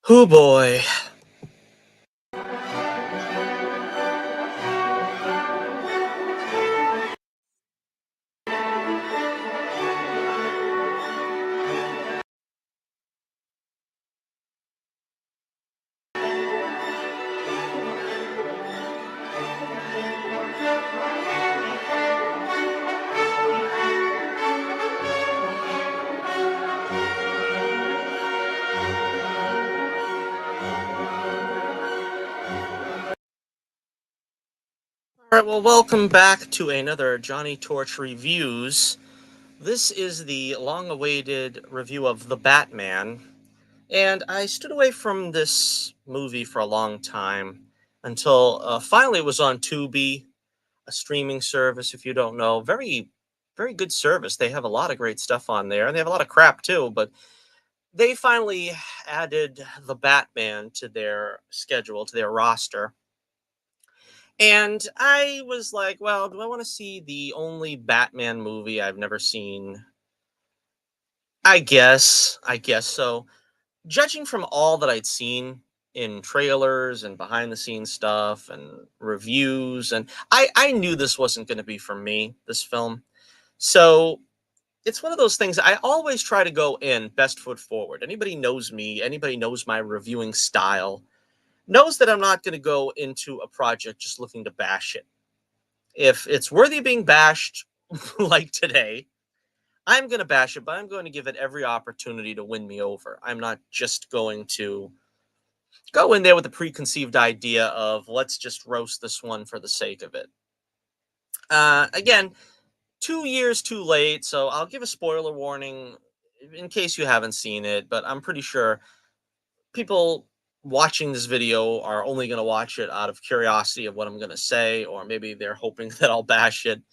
Oh boy. All right, well, welcome back to another Johnny Torch Reviews. This is the long awaited review of The Batman, and I stood away from this movie for a long time until finally it was on Tubi, a streaming service, if you don't know. Very good service. They have a lot of great stuff on there, and they have a lot of crap too, but they finally added The Batman to their schedule, to their roster. And I was like, well, do I want to see the only Batman movie I've never seen? I guess so. Judging from all that I'd seen in trailers and behind the scenes stuff and reviews, and I knew this wasn't going to be for me, this film. So it's one of those things I always try to go in best foot forward. Anybody knows me, anybody knows my reviewing style, knows that I'm not going to go into a project just looking to bash it. If it's worthy of being bashed, like today, I'm going to bash it, but I'm going to give it every opportunity to win me over. I'm not just going to go in there with a preconceived idea of let's just roast this one for the sake of it. Again, 2 years too late, so I'll give a spoiler warning in case you haven't seen it, but I'm pretty sure people watching this video are only going to watch it out of curiosity of what I'm going to say, or maybe they're hoping that I'll bash it.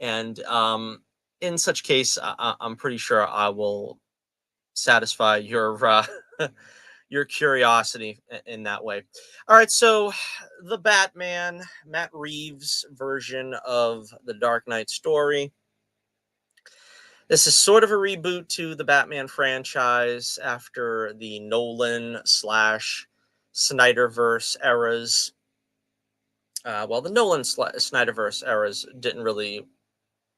And in such case, I'm pretty sure I will satisfy your your curiosity in that way. All right, so the Batman, Matt Reeves' version of the Dark Knight story. This is sort of a reboot to the Batman franchise after the Nolan slash Snyderverse eras. Well, the Nolan Snyderverse eras didn't really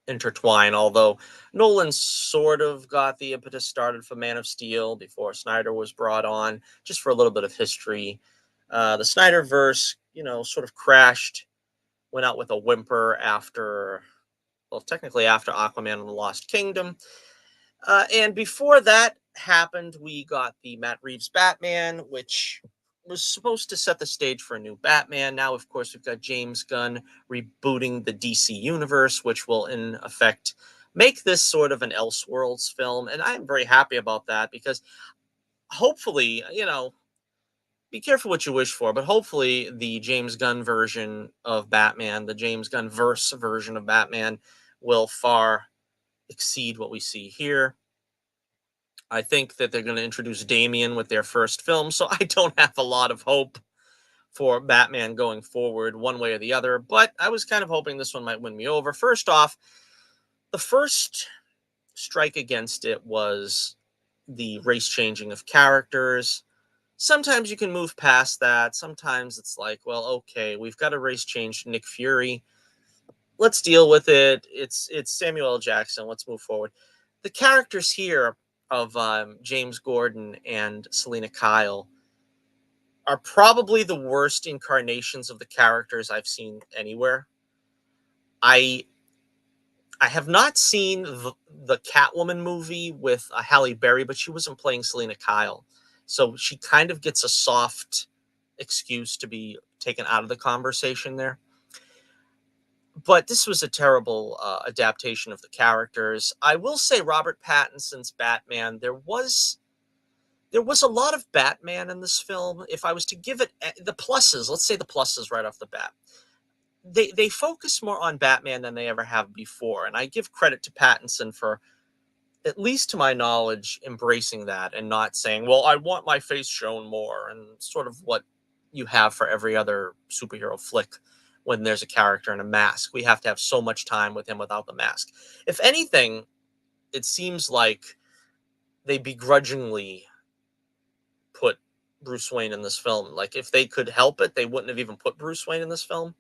intertwine, although Nolan sort of got the impetus started for Man of Steel before Snyder was brought on, just for a little bit of history. The Snyderverse, sort of crashed, went out with a whimper after, well, technically after Aquaman and the Lost Kingdom. And before that happened, we got the Matt Reeves Batman, which was supposed to set the stage for a new Batman. Now, of course, we've got James Gunn rebooting the DC universe, which will, in effect, make this sort of an Elseworlds film. And I'm very happy about that because hopefully, be careful what you wish for, but hopefully the James Gunn version of Batman, the James Gunn verse version of Batman, will far exceed what we see here. I think that they're going to introduce Damian with their first film, so I don't have a lot of hope for Batman going forward one way or the other, but I was kind of hoping this one might win me over. First off, the first strike against it was the race changing of characters. Sometimes you can move past that. Sometimes it's like, well, okay, we've got a race change Nick Fury. Let's deal with it. It's Samuel L. Jackson. Let's move forward. The characters here of James Gordon and Selena Kyle are probably the worst incarnations of the characters I've seen anywhere. I I have not seen the Catwoman movie with Halle Berry, but she wasn't playing Selena Kyle, so she kind of gets a soft excuse to be taken out of the conversation there. But this was a terrible adaptation of the characters. I will say Robert Pattinson's Batman. There was a lot of Batman in this film. If I was to give it the pluses, let's say the pluses right off the bat, they focus more on Batman than they ever have before, and I give credit to Pattinson for, at least to my knowledge, embracing that and not saying, "Well, I want my face shown more," and sort of what you have for every other superhero flick when there's a character in a mask. We have to have so much time with him without the mask. If anything, it seems like they begrudgingly put Bruce Wayne in this film. Like, if they could help it, they wouldn't have even put Bruce Wayne in this film.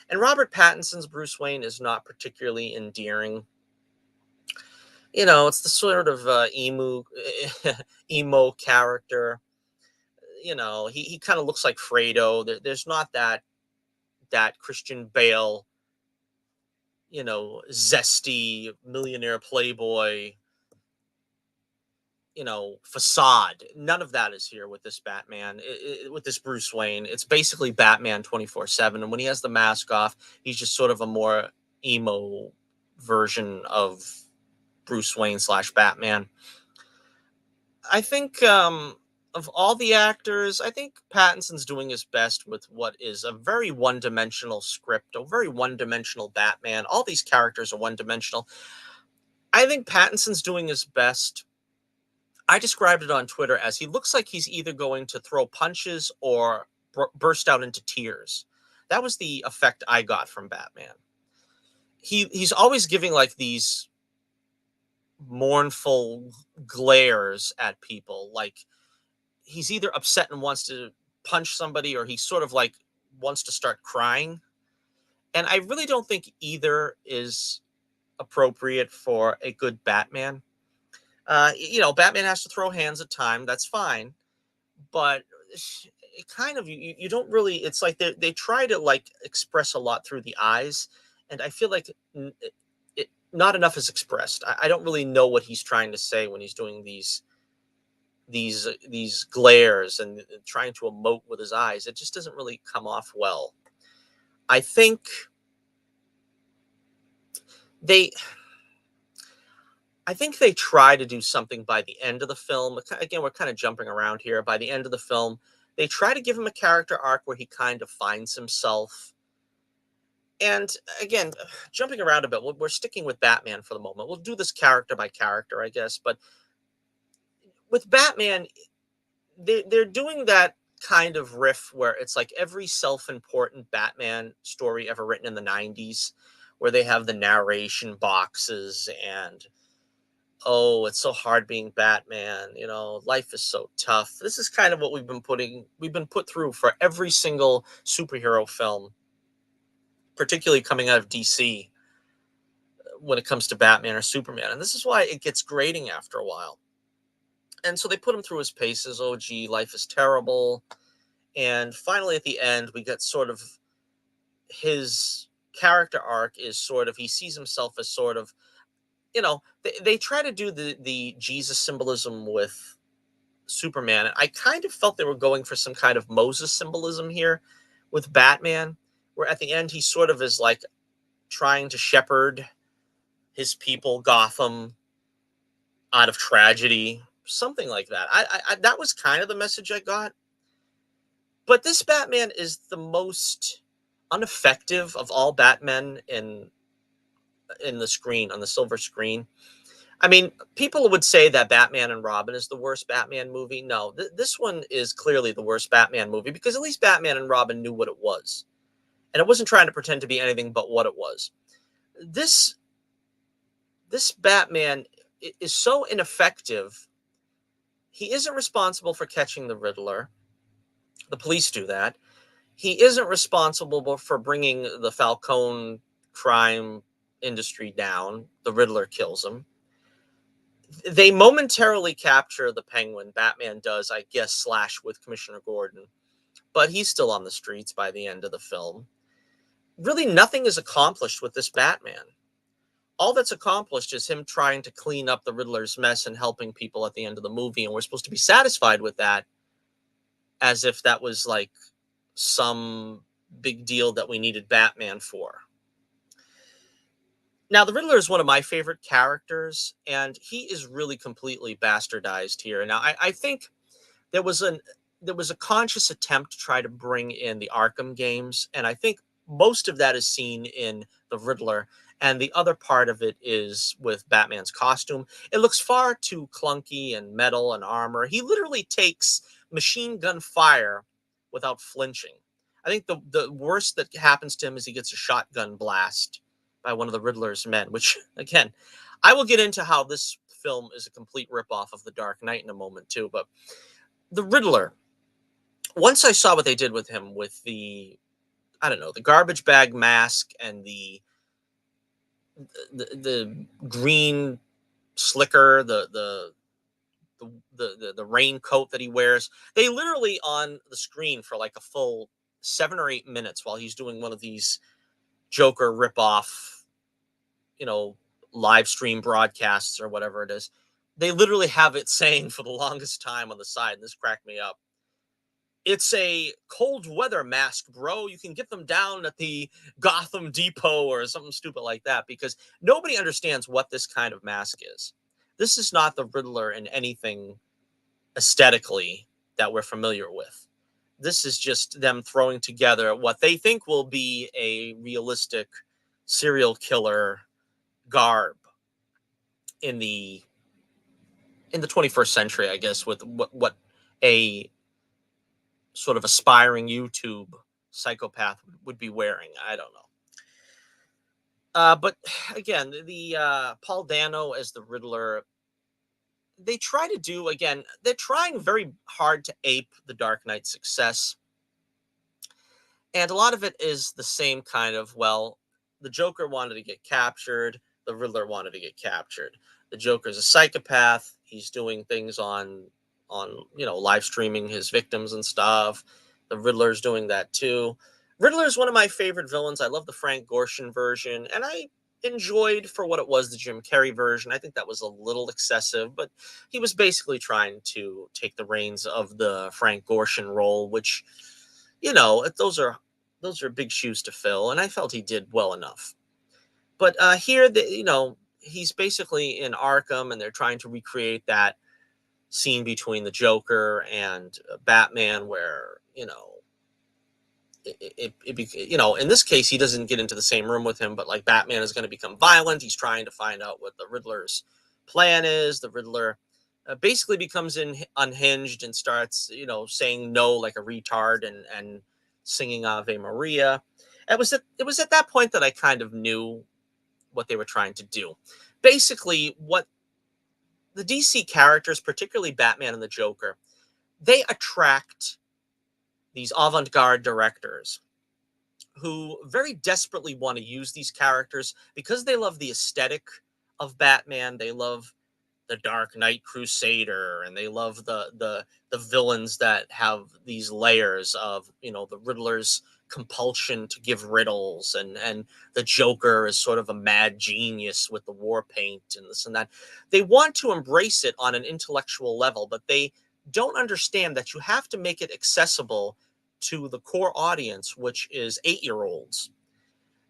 And Robert Pattinson's Bruce Wayne is not particularly endearing. It's the sort of emo character. He kind of looks like Fredo. There's not that Christian Bale, zesty millionaire playboy, facade. None of that is here with this Batman, with this Bruce Wayne. It's basically Batman 24/7. And when he has the mask off, he's just sort of a more emo version of Bruce Wayne slash Batman. I think of all the actors, I think Pattinson's doing his best with what is a very one-dimensional script, a very one-dimensional Batman. All these characters are one-dimensional. I think Pattinson's doing his best. I described it on Twitter as he looks like he's either going to throw punches or burst out into tears. That was the effect I got from Batman. He's always giving like these mournful glares at people, like he's either upset and wants to punch somebody, or he sort of like wants to start crying. And I really don't think either is appropriate for a good Batman. Batman has to throw hands at time. That's fine. But it kind of, you don't really, it's like they try to like express a lot through the eyes. And I feel like not enough is expressed. I don't really know what he's trying to say when he's doing these glares and trying to emote with his eyes. It just doesn't really come off well. I think they try to do something by the end of the film. Again, we're kind of jumping around here. By the end of the film, they try to give him a character arc where he kind of finds himself. And again, jumping around a bit, we're sticking with Batman for the moment. We'll do this character by character, I guess. But with Batman, they're doing that kind of riff where it's like every self-important Batman story ever written in the 90s, where they have the narration boxes and, oh, it's so hard being Batman, life is so tough. This is kind of what we've been put through for every single superhero film, particularly coming out of DC when it comes to Batman or Superman. And this is why it gets grating after a while. And so they put him through his paces. Oh, gee, life is terrible. And finally, at the end, we get sort of his character arc is sort of, he sees himself as sort of, they try to do the Jesus symbolism with Superman. I kind of felt they were going for some kind of Moses symbolism here with Batman, where at the end he sort of is like trying to shepherd his people, Gotham, out of tragedy, something like that. I that was kind of the message I got. But this Batman is the most ineffective of all Batmen in the screen, on the silver screen. I mean, people would say that Batman and Robin is the worst Batman movie. No, this one is clearly the worst Batman movie, because at least Batman and Robin knew what it was. And it wasn't trying to pretend to be anything but what it was. This Batman is so ineffective. He isn't responsible for catching the Riddler. The police do that. He isn't responsible for bringing the Falcone crime industry down. The Riddler kills him. They momentarily capture the Penguin. Batman does, I guess, slash with Commissioner Gordon. But he's still on the streets by the end of the film. Really, nothing is accomplished with this Batman. All that's accomplished is him trying to clean up the Riddler's mess and helping people at the end of the movie. And we're supposed to be satisfied with that, as if that was like some big deal that we needed Batman for. Now, the Riddler is one of my favorite characters, and he is really completely bastardized here. Now, I think there was a conscious attempt to try to bring in the Arkham games, and I think most of that is seen in the Riddler, and the other part of it is with Batman's costume. It looks far too clunky and metal and armor. He literally takes machine gun fire without flinching. I think the worst that happens to him is he gets a shotgun blast by one of the Riddler's men, which, again, I will get into how this film is a complete ripoff of The Dark Knight in a moment, too. But the Riddler, once I saw what they did with him with the, I don't know, the garbage bag mask and the green slicker, the raincoat that he wears. They literally on the screen for like a full 7 or 8 minutes while he's doing one of these Joker ripoff, you know, live stream broadcasts or whatever it is. They literally have it saying for the longest time on the side, and this cracked me up. It's a cold weather mask, bro. You can get them down at the Gotham Depot or something stupid like that because nobody understands what this kind of mask is. This is not the Riddler in anything aesthetically that we're familiar with. This is just them throwing together what they think will be a realistic serial killer garb in the 21st century, I guess, with what a sort of aspiring YouTube psychopath would be wearing. I don't know. But again, the Paul Dano as the Riddler, they try to do again. They're trying very hard to ape the Dark Knight's success, and a lot of it is the same kind of, well, the Joker wanted to get captured, the Riddler wanted to get captured. The Joker's a psychopath. He's doing things on live streaming his victims and stuff. The Riddler's doing that too. Riddler's one of my favorite villains. I love the Frank Gorshin version, and I enjoyed for what it was the Jim Carrey version. I think that was a little excessive, but he was basically trying to take the reins of the Frank Gorshin role, which those are big shoes to fill, and I felt he did well enough. But here, he's basically in Arkham, and they're trying to recreate that scene between the Joker and Batman, where in this case he doesn't get into the same room with him, but like Batman is going to become violent. He's trying to find out what the Riddler's plan is. The Riddler basically becomes unhinged and starts saying no like a retard and singing Ave Maria. It was at that point that I kind of knew what they were trying to do. Basically, what the DC characters, particularly Batman and the Joker, they attract these avant-garde directors who very desperately want to use these characters because they love the aesthetic of Batman. They love the Dark Knight Crusader, and they love the villains that have these layers of the Riddler's compulsion to give riddles, and the Joker is sort of a mad genius with the war paint and this and that. They want to embrace it on an intellectual level, but they don't understand that you have to make it accessible to the core audience, which is 8-year-olds.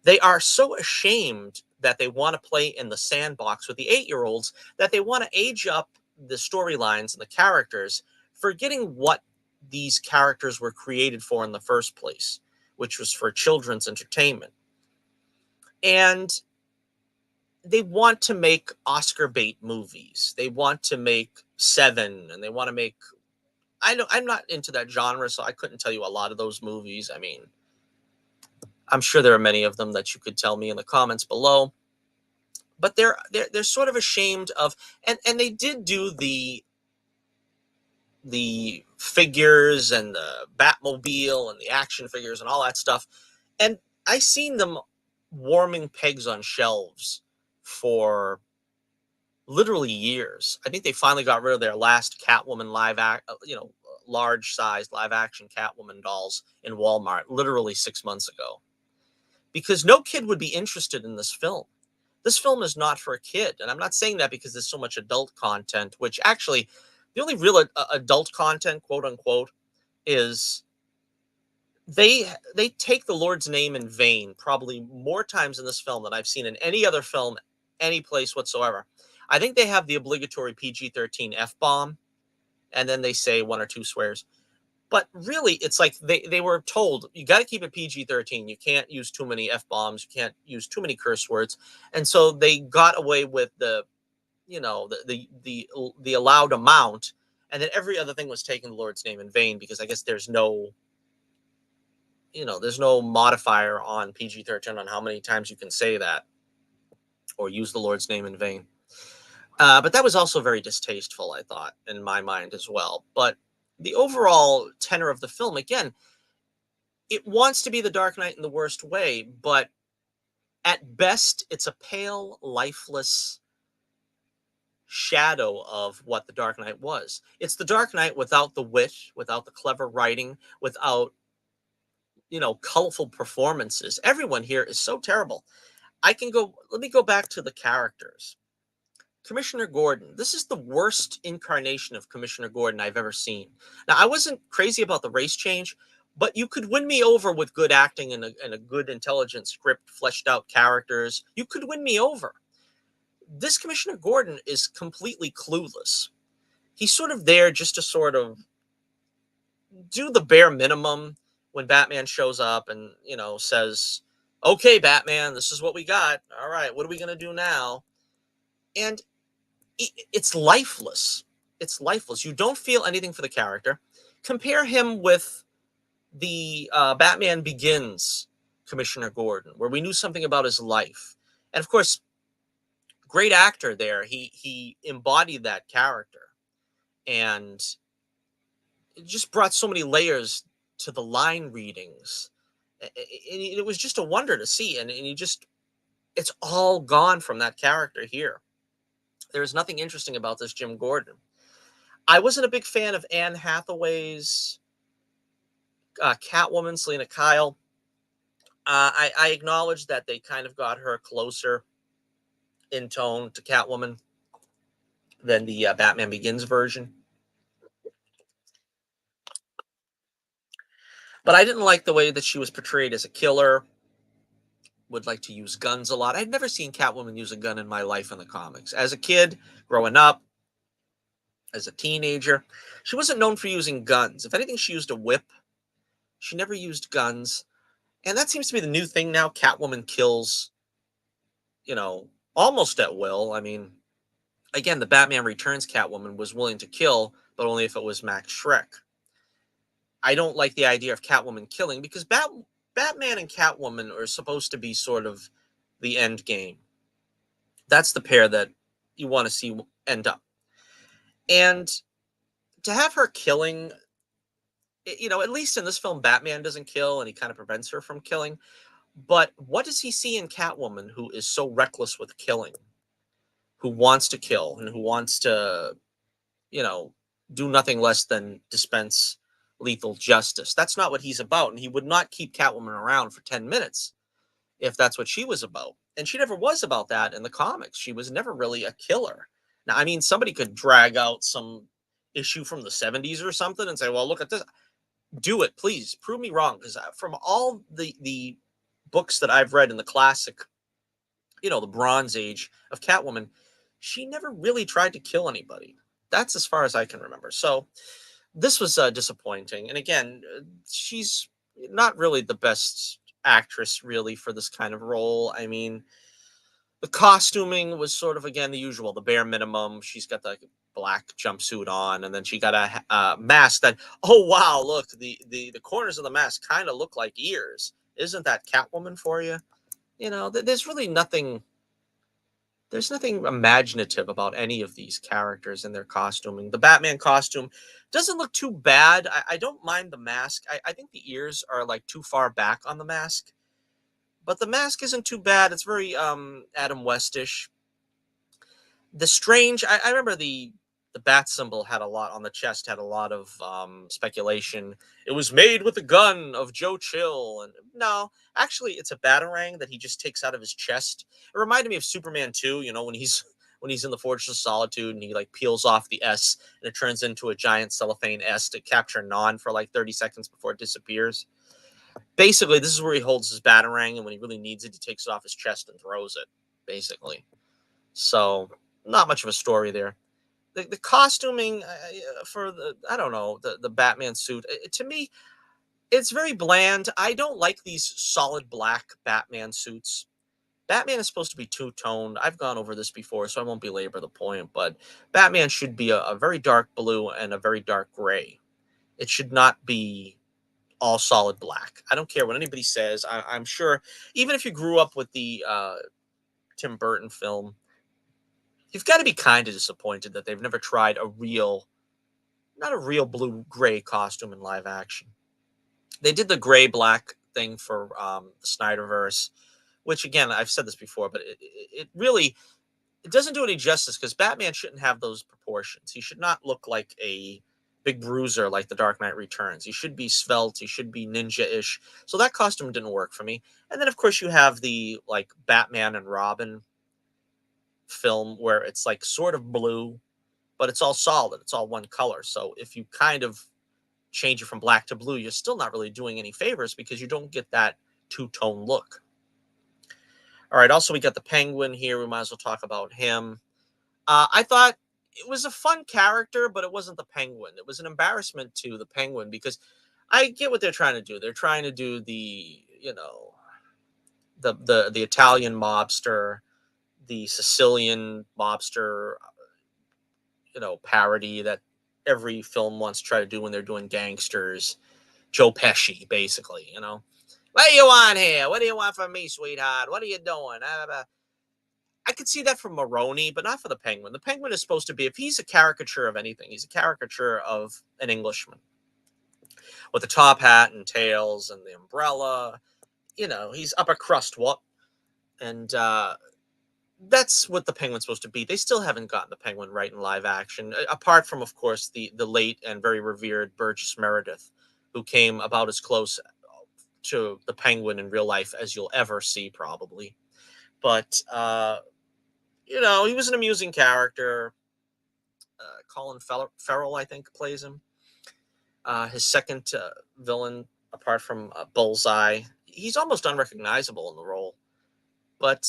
They are so ashamed that they want to play in the sandbox with the 8-year-olds that they want to age up the storylines and the characters, forgetting what these characters were created for in the first place, which was for children's entertainment. And they want to make Oscar bait movies. They want to make Seven, and they want to make. I'm not into that genre, so I couldn't tell you a lot of those movies. I mean, I'm sure there are many of them that you could tell me in the comments below. But they're sort of ashamed of, and they did do the figures and the Batmobile and the action figures and all that stuff. And I seen them warming pegs on shelves for literally years. I think they finally got rid of their last Catwoman large sized live action Catwoman dolls in Walmart literally 6 months ago, because no kid would be interested in this film. This film is not for a kid. And I'm not saying that because there's so much adult content, which actually the only real adult content, quote unquote, is they take the Lord's name in vain probably more times in this film than I've seen in any other film, any place whatsoever. I think they have the obligatory PG-13 F-bomb, and then they say one or two swears. But really, it's like they were told, you got to keep it PG-13. You can't use too many F-bombs. You can't use too many curse words. And so they got away with the allowed amount. And then every other thing was taking the Lord's name in vain, because I guess there's no modifier on PG-13 on how many times you can say that or use the Lord's name in vain. But that was also very distasteful, I thought, in my mind as well. But the overall tenor of the film, again, it wants to be the Dark Knight in the worst way, but at best, it's a pale, lifeless shadow of what the Dark Knight was. It's the Dark Knight without the wit, without the clever writing, without, colorful performances. Everyone here is so terrible. Let me go back to the characters. Commissioner Gordon. This is the worst incarnation of Commissioner Gordon I've ever seen. Now, I wasn't crazy about the race change, but you could win me over with good acting and a good, intelligent script, fleshed out characters. You could win me over. This Commissioner Gordon is completely clueless. He's sort of there just to sort of do the bare minimum when Batman shows up and, says, okay, Batman, this is what we got. All right, what are we going to do now? And it's lifeless. It's lifeless. You don't feel anything for the character. Compare him with the Batman Begins Commissioner Gordon, where we knew something about his life. And of course, great actor there. He embodied that character, and it just brought so many layers to the line readings. It was just a wonder to see, and you just it's all gone from that character here. There is nothing interesting about this Jim Gordon. I wasn't a big fan of Anne Hathaway's Catwoman, Selena Kyle. I acknowledge that they kind of got her closer in tone to Catwoman than the Batman Begins version. But I didn't like the way that she was portrayed as a killer, would like to use guns a lot. I'd never seen Catwoman use a gun in my life in the comics. As a kid, growing up, as a teenager, she wasn't known for using guns. If anything, she used a whip. She never used guns. And that seems to be the new thing now. Catwoman kills, almost at will. I mean, again, the Batman Returns Catwoman was willing to kill, but only if it was Max Schreck. I don't like the idea of Catwoman killing because Batman and Catwoman are supposed to be sort of the end game. That's the pair that you want to see end up. And to have her killing, at least in this film, Batman doesn't kill and he kind of prevents her from killing. But what does he see in Catwoman who is so reckless with killing, who wants to kill and who wants to, you know, do nothing less than dispense lethal justice? That's not what he's about. And he would not keep Catwoman around for 10 minutes if that's what she was about. And she never was about that in the comics. She was never really a killer. Now, I mean, somebody could drag out some issue from the 70s or something and say, well, look at this. Do it, please. Prove me wrong. Because from all the books that I've read in the classic, the Bronze Age of Catwoman, she never really tried to kill anybody. That's as far as I can remember. So this was disappointing. And again, she's not really the best actress really for this kind of role. I mean, the costuming was sort of, again, the usual, the bare minimum. She's got the black jumpsuit on, and then she got a mask that, oh wow, look, the corners of the mask kind of look like ears. Isn't that Catwoman for you? There's really nothing. There's nothing imaginative about any of these characters and their costuming. The Batman costume doesn't look too bad. I don't mind the mask. I think the ears are like too far back on the mask, but the mask isn't too bad. It's very Adam Westish. The strange. I remember the bat symbol had a lot on the chest. Had a lot of speculation. It was made with the gun of Joe Chill, and no, actually, it's a batarang that he just takes out of his chest. It reminded me of Superman 2. When he's in the Fortress of Solitude and he like peels off the S and it turns into a giant cellophane S to capture Non for like 30 seconds before it disappears. Basically, this is where he holds his batarang, and when he really needs it, he takes it off his chest and throws it. Basically, so not much of a story there. The costuming for I don't know, the Batman suit, to me, it's very bland. I don't like these solid black Batman suits. Batman is supposed to be two-toned. I've gone over this before, so I won't belabor the point, but Batman should be a very dark blue and a very dark gray. It should not be all solid black. I don't care what anybody says. I'm sure, even if you grew up with the Tim Burton film, you've got to be kind of disappointed that they've never tried a real not a real blue gray costume in live action. They did the gray black thing for the Snyderverse, which again I've said this before, but it really it doesn't do any justice because Batman shouldn't have those proportions. He should not look like a big bruiser like the Dark Knight Returns. He should be svelte. He should be ninja-ish. So that costume didn't work for me. And then of course you have the like Batman and Robin film where it's like sort of blue, but it's all solid. It's all one color. So if you kind of change it from black to blue, you're still not really doing any favors because you don't get that two-tone look. All right. Also, we got the Penguin here. We might as well talk about him. I thought it was a fun character, but it wasn't the Penguin. It was an embarrassment to the Penguin because I get what they're trying to do. They're trying to do the, the Italian mobster, the Sicilian mobster, parody that every film wants to try to do when they're doing gangsters. Joe Pesci, basically, What do you want here? What do you want from me, sweetheart? What are you doing? I could see that from Maroney, but not for the Penguin. The Penguin is supposed to be, if he's a caricature of anything, he's a caricature of an Englishman with the top hat and tails and the umbrella. He's upper crust what? And that's what the Penguin's supposed to be. They still haven't gotten the Penguin right in live action, apart from, of course, the late and very revered Burgess Meredith, who came about as close to the Penguin in real life as you'll ever see, probably. But he was an amusing character. Colin Farrell, I think, plays him. His second villain, apart from Bullseye, he's almost unrecognizable in the role. But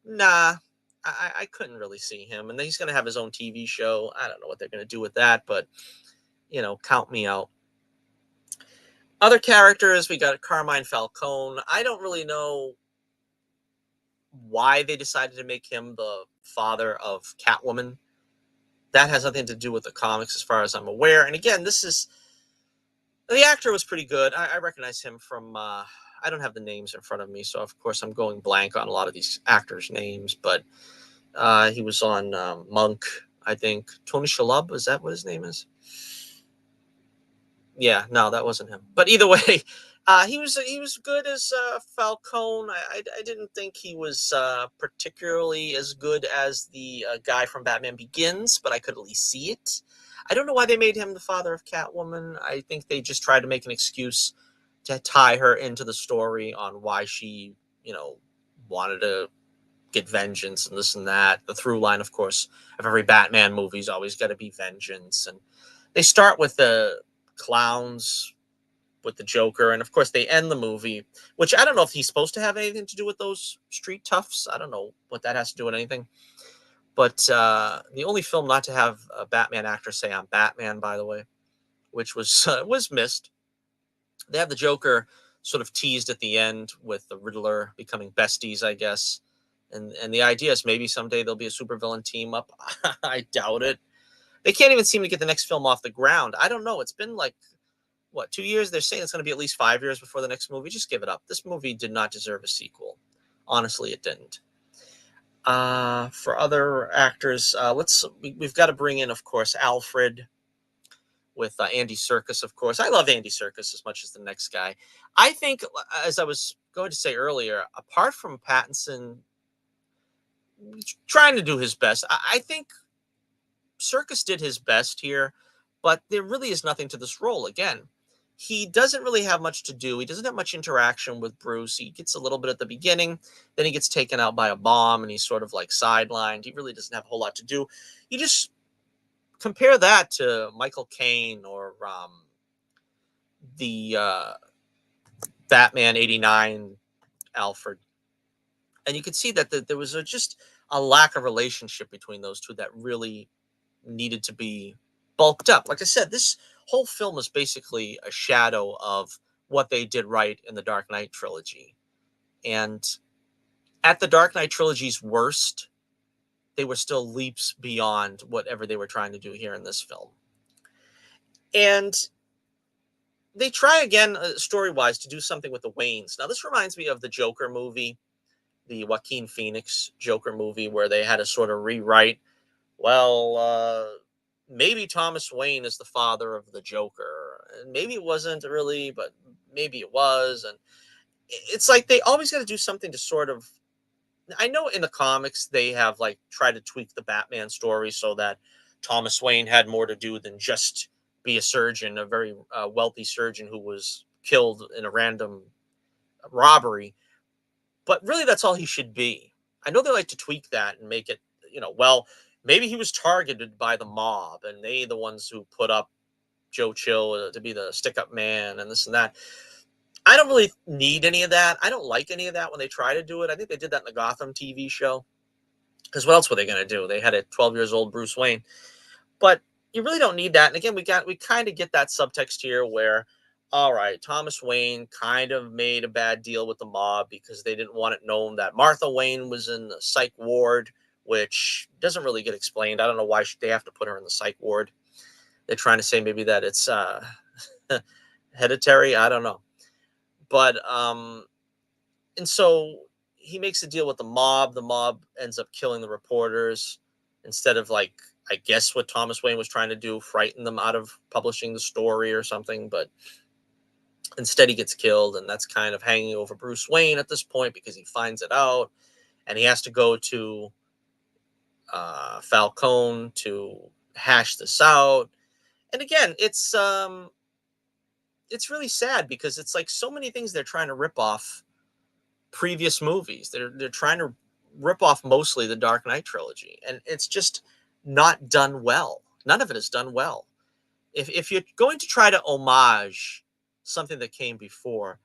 nah, I couldn't really see him. And then he's going to have his own TV show. I don't know what they're going to do with that, but count me out. Other characters, we got Carmine Falcone. I don't really know why they decided to make him the father of Catwoman. That has nothing to do with the comics as far as I'm aware. And again, the actor was pretty good. I recognize him from, I don't have the names in front of me, so of course I'm going blank on a lot of these actors' names, but he was on Monk, I think. Tony Shalhoub, is that what his name is? Yeah, no, that wasn't him. But either way, he was good as Falcone. I didn't think he was particularly as good as the guy from Batman Begins, but I could at least see it. I don't know why they made him the father of Catwoman. I think they just tried to make an excuse to tie her into the story on why she, wanted to get vengeance and this and that. The through line, of course, of every Batman movie is always got to be vengeance. And they start with the clowns with the Joker, and of course they end the movie, which I don't know if he's supposed to have anything to do with those street toughs. I don't know what that has to do with anything. But the only film not to have a Batman actor say "I'm Batman," by the way, which was missed. They have the Joker sort of teased at the end with the Riddler becoming besties, I guess. And the idea is maybe someday there'll be a supervillain team up. I doubt it. They can't even seem to get the next film off the ground. I don't know. It's been like, 2 years? They're saying it's going to be at least 5 years before the next movie. Just give it up. This movie did not deserve a sequel. Honestly, it didn't. For other actors, we've got to bring in, of course, Alfred with Andy Serkis, of course. I love Andy Serkis as much as the next guy. I think, as I was going to say earlier, apart from Pattinson trying to do his best, I think Serkis did his best here, but there really is nothing to this role. Again, he doesn't really have much to do. He doesn't have much interaction with Bruce. He gets a little bit at the beginning, then he gets taken out by a bomb, and he's sort of like sidelined. He really doesn't have a whole lot to do. You just compare that to Michael Caine or the Batman '89 Alfred, and you could see that there was just a lack of relationship between those two that really needed to be bulked up. Like I said, this whole film is basically a shadow of what they did right in the Dark Knight trilogy. And at the Dark Knight trilogy's worst, they were still leaps beyond whatever they were trying to do here in this film. And they try again, story-wise, to do something with the Waynes. Now, this reminds me of the Joker movie, the Joaquin Phoenix Joker movie, where they had to sort of rewrite, well, maybe Thomas Wayne is the father of the Joker. And maybe it wasn't really, but maybe it was. And it's like they always got to do something to sort of. I know in the comics they have like tried to tweak the Batman story so that Thomas Wayne had more to do than just be a surgeon, a very wealthy surgeon who was killed in a random robbery. But really, that's all he should be. I know they like to tweak that and make it, well, maybe he was targeted by the mob and they the ones who put up Joe Chill to be the stick up man and this and that. I don't really need any of that. I don't like any of that when they try to do it. I think they did that in the Gotham TV show. Because what else were they going to do? They had a 12 years old Bruce Wayne. But you really don't need that. And again, we kind of get that subtext here where, all right, Thomas Wayne kind of made a bad deal with the mob because they didn't want it known that Martha Wayne was in the psych ward, which doesn't really get explained. I don't know why they have to put her in the psych ward. They're trying to say maybe that it's hereditary. I don't know. But and so he makes a deal with the mob. The mob ends up killing the reporters instead of like I guess what Thomas Wayne was trying to do, frighten them out of publishing the story or something. But instead, he gets killed, and that's kind of hanging over Bruce Wayne at this point because he finds it out, and he has to go to Falcone to hash this out. And again, it's really sad because it's like so many things they're trying to rip off previous movies. They're trying to rip off mostly the Dark Knight trilogy, and it's just not done well. None of it is done well. If you're going to try to homage something that came before,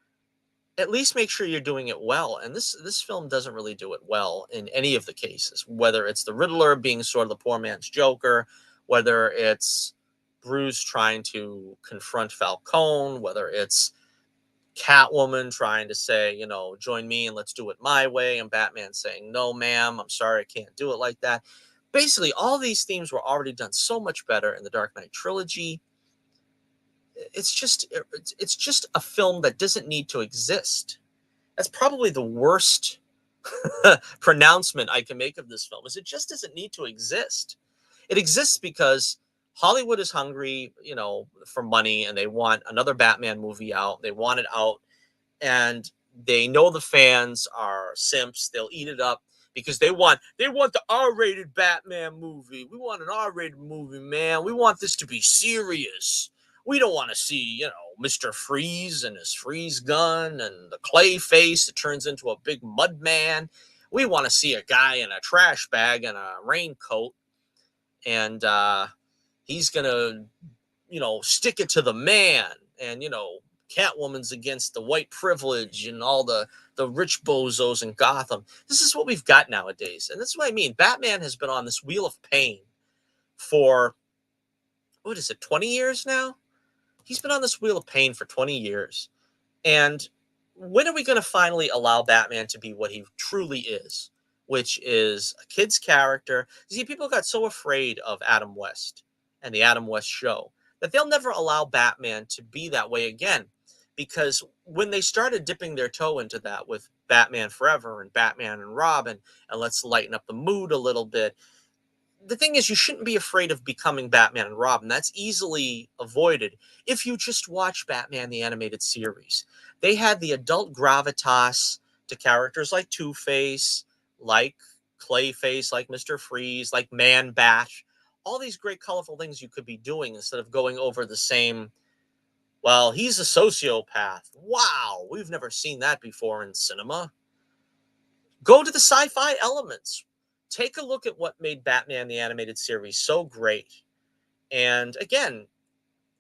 at least make sure you're doing it well. And this film doesn't really do it well in any of the cases. Whether it's the Riddler being sort of the poor man's Joker, whether it's Bruce trying to confront Falcone, whether it's Catwoman trying to say, join me and let's do it my way, and Batman saying, no, ma'am, I'm sorry, I can't do it like that. Basically, all these themes were already done so much better in the Dark Knight trilogy. It's just a film that doesn't need to exist. That's probably the worst pronouncement I can make of this film. Is it just doesn't need to exist. It exists because Hollywood is hungry, for money, and they want another Batman movie out. They want it out, and they know the fans are simps. They'll eat it up because they want the R-rated Batman movie. We want an R-rated movie, man. We want this to be serious. We don't want to see, Mr. Freeze and his freeze gun and the clay face that turns into a big mud man. We want to see a guy in a trash bag and a raincoat, and he's gonna, stick it to the man. And Catwoman's against the white privilege and all the rich bozos in Gotham. This is what we've got nowadays, and that's what I mean. Batman has been on this wheel of pain for what is it, 20 years now? He's been on this wheel of pain for 20 years. And when are we going to finally allow Batman to be what he truly is, which is a kid's character? See, people got so afraid of Adam West and the Adam West show that they'll never allow Batman to be that way again. Because when they started dipping their toe into that with Batman Forever and Batman and Robin, and let's lighten up the mood a little bit, the thing is, you shouldn't be afraid of becoming Batman and Robin. That's easily avoided if you just watch Batman the Animated Series. They had the adult gravitas to characters like Two-Face, like Clayface, like Mr. Freeze, like Man-Bat. All these great colorful things you could be doing instead of going over the same, well, he's a sociopath. Wow, we've never seen that before in cinema. Go to the sci-fi elements. Take a look at what made Batman the Animated Series so great. And again,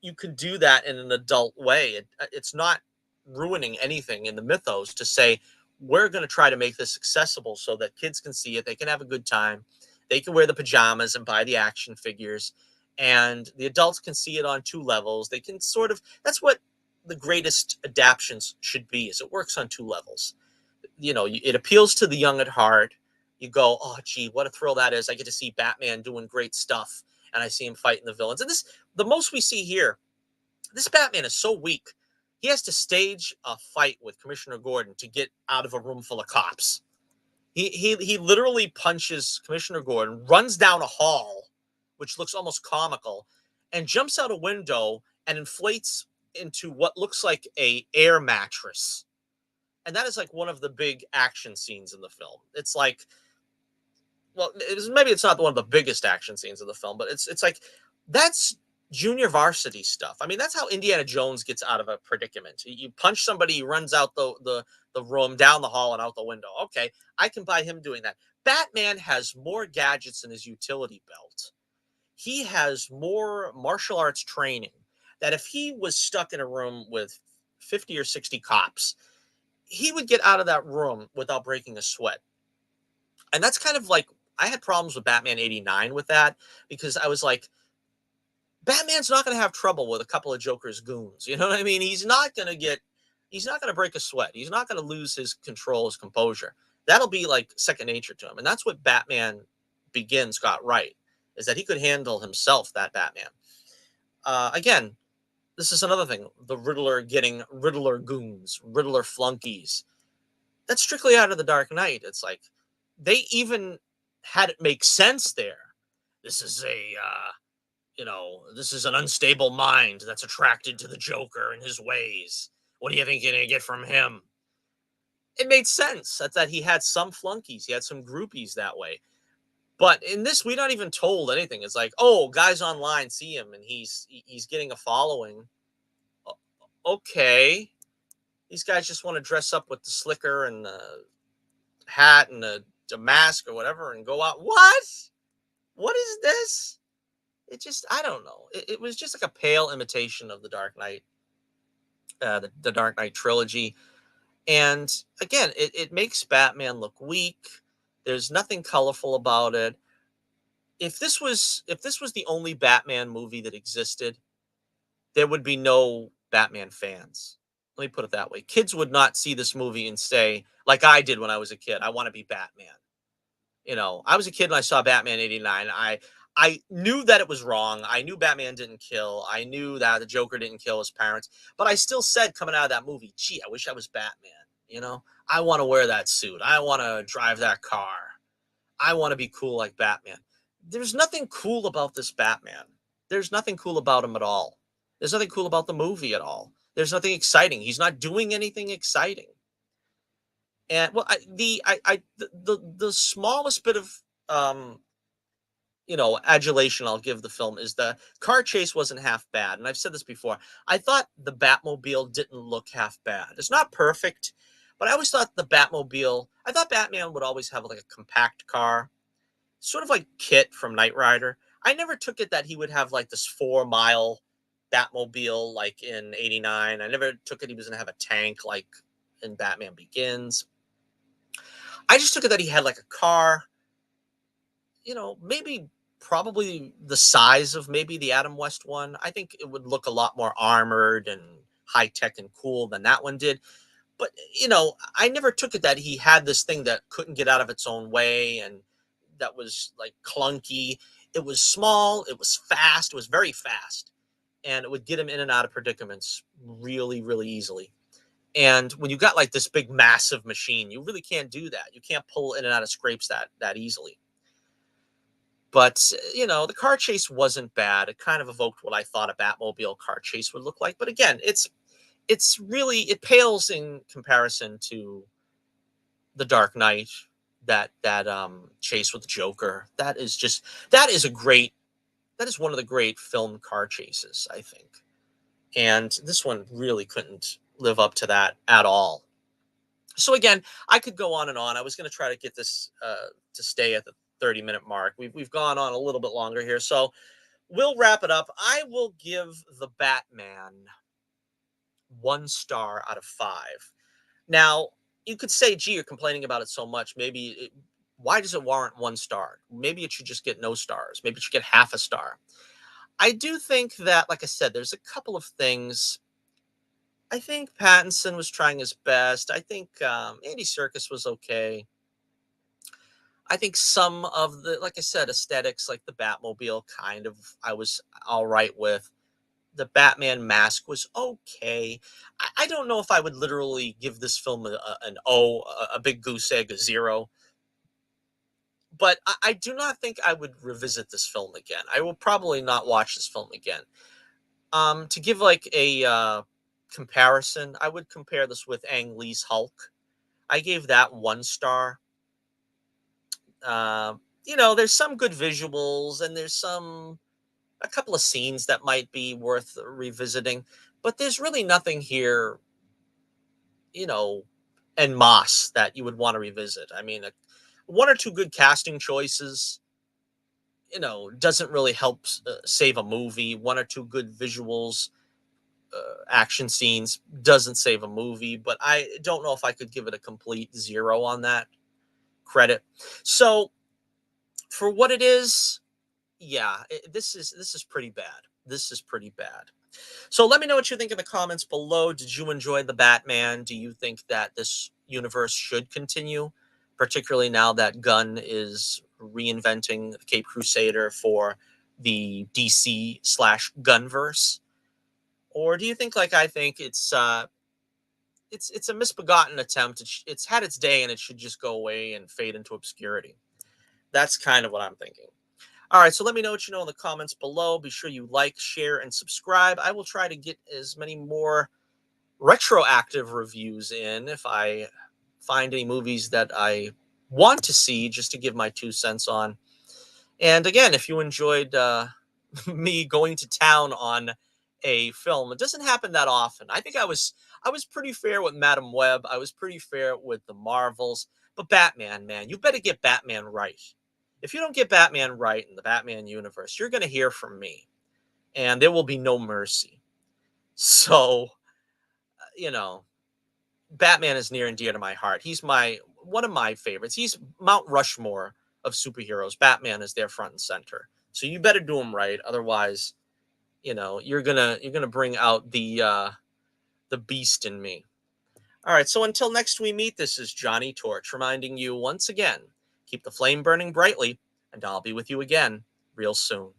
you can do that in an adult way. It's not ruining anything in the mythos to say, we're going to try to make this accessible so that kids can see it. They can have a good time. They can wear the pajamas and buy the action figures. And the adults can see it on two levels. They can sort of, that's what the greatest adaptions should be, is it works on two levels. It appeals to the young at heart. You go, oh, gee, what a thrill that is. I get to see Batman doing great stuff, and I see him fighting the villains. And the most we see here, this Batman is so weak. He has to stage a fight with Commissioner Gordon to get out of a room full of cops. He literally punches Commissioner Gordon, runs down a hall which looks almost comical, and jumps out a window and inflates into what looks like a air mattress. And that is like one of the big action scenes in the film. It's like, well, maybe it's not one of the biggest action scenes of the film, but it's like that's junior varsity stuff. I mean, that's how Indiana Jones gets out of a predicament. You punch somebody, he runs out the room, down the hall, and out the window. Okay, I can buy him doing that. Batman has more gadgets in his utility belt. He has more martial arts training. That if he was stuck in a room with 50 or 60 cops, he would get out of that room without breaking a sweat. And that's kind of like, I had problems with Batman 89 with that, because I was like, Batman's not going to have trouble with a couple of Joker's goons. You know what I mean? He's not going to break a sweat. He's not going to lose his control, his composure. That'll be like second nature to him. And that's what Batman Begins got right, is that he could handle himself, that Batman. Again, this is another thing. The Riddler getting Riddler goons, Riddler flunkies. That's strictly out of the Dark Knight. It's like, they even had it make sense there. This is this is an unstable mind that's attracted to the Joker and his ways. What do you think you're going to get from him? It made sense that he had some flunkies. He had some groupies that way. But in this, we're not even told anything. It's like, oh, guys online see him and he's getting a following. Okay. These guys just want to dress up with the slicker and the hat and the mask or whatever and go out. What? What is this? It just, I don't know. It was just like a pale imitation of the Dark Knight, the Dark Knight trilogy. And again, it makes Batman look weak. There's nothing colorful about it. If this was the only Batman movie that existed, there would be no Batman fans. Let me put it that way. Kids would not see this movie and say, like I did when I was a kid, I want to be Batman. I was a kid and I saw Batman 89. I knew that it was wrong. I knew Batman didn't kill. I knew that the Joker didn't kill his parents. But I still said, coming out of that movie, gee, I wish I was Batman. I want to wear that suit. I want to drive that car. I want to be cool like Batman. There's nothing cool about this Batman. There's nothing cool about him at all. There's nothing cool about the movie at all. There's nothing exciting. He's not doing anything exciting. And well, the smallest bit of adulation I'll give the film is the car chase wasn't half bad. And I've said this before. I thought the Batmobile didn't look half bad. It's not perfect, but I always thought I thought Batman would always have like a compact car, sort of like Kit from Knight Rider. I never took it that he would have like this 4-mile Batmobile like in 89. I never took it he was going to have a tank like in Batman Begins. I just took it that he had like a car, maybe probably the size of maybe the Adam West one. I think it would look a lot more armored and high tech and cool than that one did. But, I never took it that he had this thing that couldn't get out of its own way and that was like clunky. It was small, it was fast, it was very fast, and it would get him in and out of predicaments really, really easily. And when you got like this big, massive machine, you really can't do that. You can't pull in and out of scrapes that easily. But, the car chase wasn't bad. It kind of evoked what I thought a Batmobile car chase would look like. But again, it pales in comparison to the Dark Knight, that chase with the Joker. That is one of the great film car chases, I think. And this one really couldn't live up to that at all. So again, I could go on and on. I was going to try to get this to stay at the 30-minute mark. We've gone on a little bit longer here, so we'll wrap it up. I will give the Batman 1 star out of 5. Now, you could say, gee, you're complaining about it so much. Why does it warrant 1 star? Maybe it should just get no stars. Maybe it should get half a star. I do think that, like I said, there's a couple of things. I think Pattinson was trying his best. I think Andy Serkis was okay. I think some of the, like I said, aesthetics, like the Batmobile, kind of, I was all right with. The Batman mask was okay. I don't know if I would literally give this film an O, a big goose egg, a 0. But I do not think I would revisit this film again. I will probably not watch this film again. To give like a comparison, I would compare this with Ang Lee's Hulk. I gave that 1 star. There's some good visuals and there's a couple of scenes that might be worth revisiting, but there's really nothing here, you know, en masse that you would want to revisit. I mean, one or two good casting choices, doesn't really help save a movie. One or two good visuals, action scenes doesn't save a movie, but I don't know if I could give it a complete 0 on that credit. So for what it is, yeah, this is pretty bad. This is pretty bad. So let me know what you think in the comments below. Did you enjoy the Batman? Do you think that this universe should continue, particularly now that Gunn is reinventing the Cape Crusader for the DC slash Gunverse? Or do you think, like I think, it's a misbegotten attempt? It's had its day and it should just go away and fade into obscurity. That's kind of what I'm thinking. All right, so let me know what you know in the comments below. Be sure you like, share, and subscribe. I will try to get as many more retroactive reviews in if I find any movies that I want to see, just to give my 2 cents on. And again, if you enjoyed me going to town on a film, it doesn't happen that often. I think I was pretty fair with Madam Web. I was pretty fair with the Marvels, but Batman, man, you better get Batman right. If you don't get Batman right in the Batman universe, you're going to hear from me, and there will be no mercy. So, you know, Batman is near and dear to my heart. He's one of my favorites. He's Mount Rushmore of superheroes. Batman is there front and center. So you better do him right, otherwise, you're gonna bring out the beast in me. All right. So until next we meet, this is Johnny Torch reminding you once again: keep the flame burning brightly, and I'll be with you again real soon.